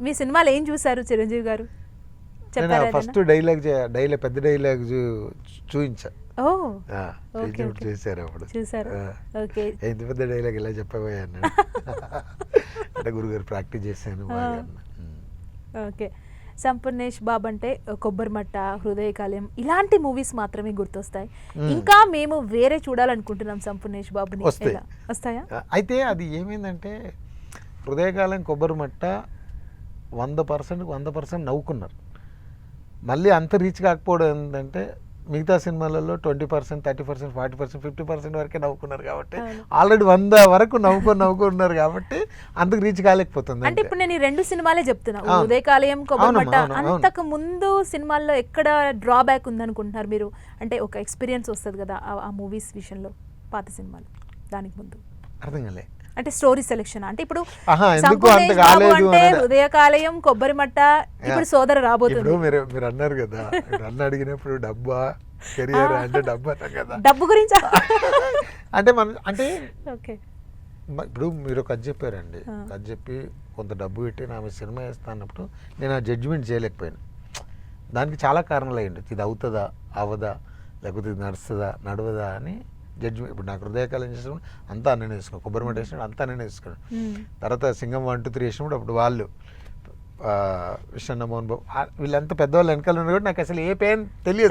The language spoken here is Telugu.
మీ సినిమాలు ఏం చూసారు చిరంజీవి గారు? ఫస్ట్ డైలాగ్ పెద్ద డైలాగ్ చూపించా చేశారు అప్పుడు. ఎంత పెద్ద డైలాగ్ ఇలా చెప్పబోయాను అంటే గురుగారు ప్రాక్టీస్ చేశాను. ఓకే. సంపూర్ణేష్ బాబు అంటే కొబ్బరిమట్ట, హృదయకాలయం ఇలాంటి మూవీస్ మాత్రమే గుర్తొస్తాయి. ఇంకా మేము వేరే చూడాలనుకుంటున్నాం సంపూర్ణేష్ బాబుని. వస్తాయా? అయితే అది ఏమైందంటే హృదయకాలయం, కొబ్బరిమట్ట 100% నవ్వుకున్నారు. మళ్ళీ అంత రీచ్ కాకపోవడం ఏంటంటే మిగతా సినిమాలలో 20%, 30%, 40%, 50% వరకే నవ్వుకున్నారు కాబట్టి ఆల్రెడీ 100 వరకు నవ్వుకున్నారు కాబట్టి అంతకు రీచ్ కాలేకపోతుంది. అంటే ఇప్పుడు నేను ఈ 2 సినిమాలే చెప్తున్నా, ఉదయకాలయం, కొబ్బరిమట్ట. అంతకు ముందు సినిమాల్లో ఎక్కడ డ్రాబ్యాక్ ఉందనుకుంటున్నారు మీరు? అంటే ఒక ఎక్స్పీరియన్స్ వస్తుంది కదా ఆ మూవీస్ విషయంలో, పాత సినిమాలు దానికి ముందు. అర్థం కాలే అంటే స్టోరీ సెలెక్షన్ అంటే ఇప్పుడు సంపూర్ణేష్ బాబు అంటే హృదయకాలయం, కొబ్బరిమట్ట, ఇప్పుడు సోదర రాబోతుంది. మీరు అన్నారు కదా, అన్న అడిగినప్పుడు డబ్బా కెరియర్ అంటే డబ్బా కదా, డబ్బు గురించి అంటే ఇప్పుడు మీరు కథ చెప్పారండి, కథ చెప్పి కొంత డబ్బు పెట్టి నా సినిమా వేస్తా అన్నప్పుడు నేను ఆ జడ్జిమెంట్ చేయలేకపోయాను. దానికి చాలా కారణాలు అయ్యండి. ఇది అవుతుందా, అవ్వదా, లేకపోతే ఇది నడవదా అని జడ్జిమెంట్. ఇప్పుడు నాకు హృదయకాలం చేసినప్పుడు అంతా నేను వేసుకున్నాను, కొబ్బరిమట్ట వేసినప్పుడు అంతా నేను వేసుకున్నాను. తర్వాత సింగం 1, 2, 3 వేసినప్పుడు అప్పుడు వాళ్ళు విష్ణు మోహన్ బాబు వీళ్ళంతా పెద్దవాళ్ళు వెనకాల ఉన్నారు కాబట్టి నాకు అసలు ఏ పెయిన్ తెలియదు.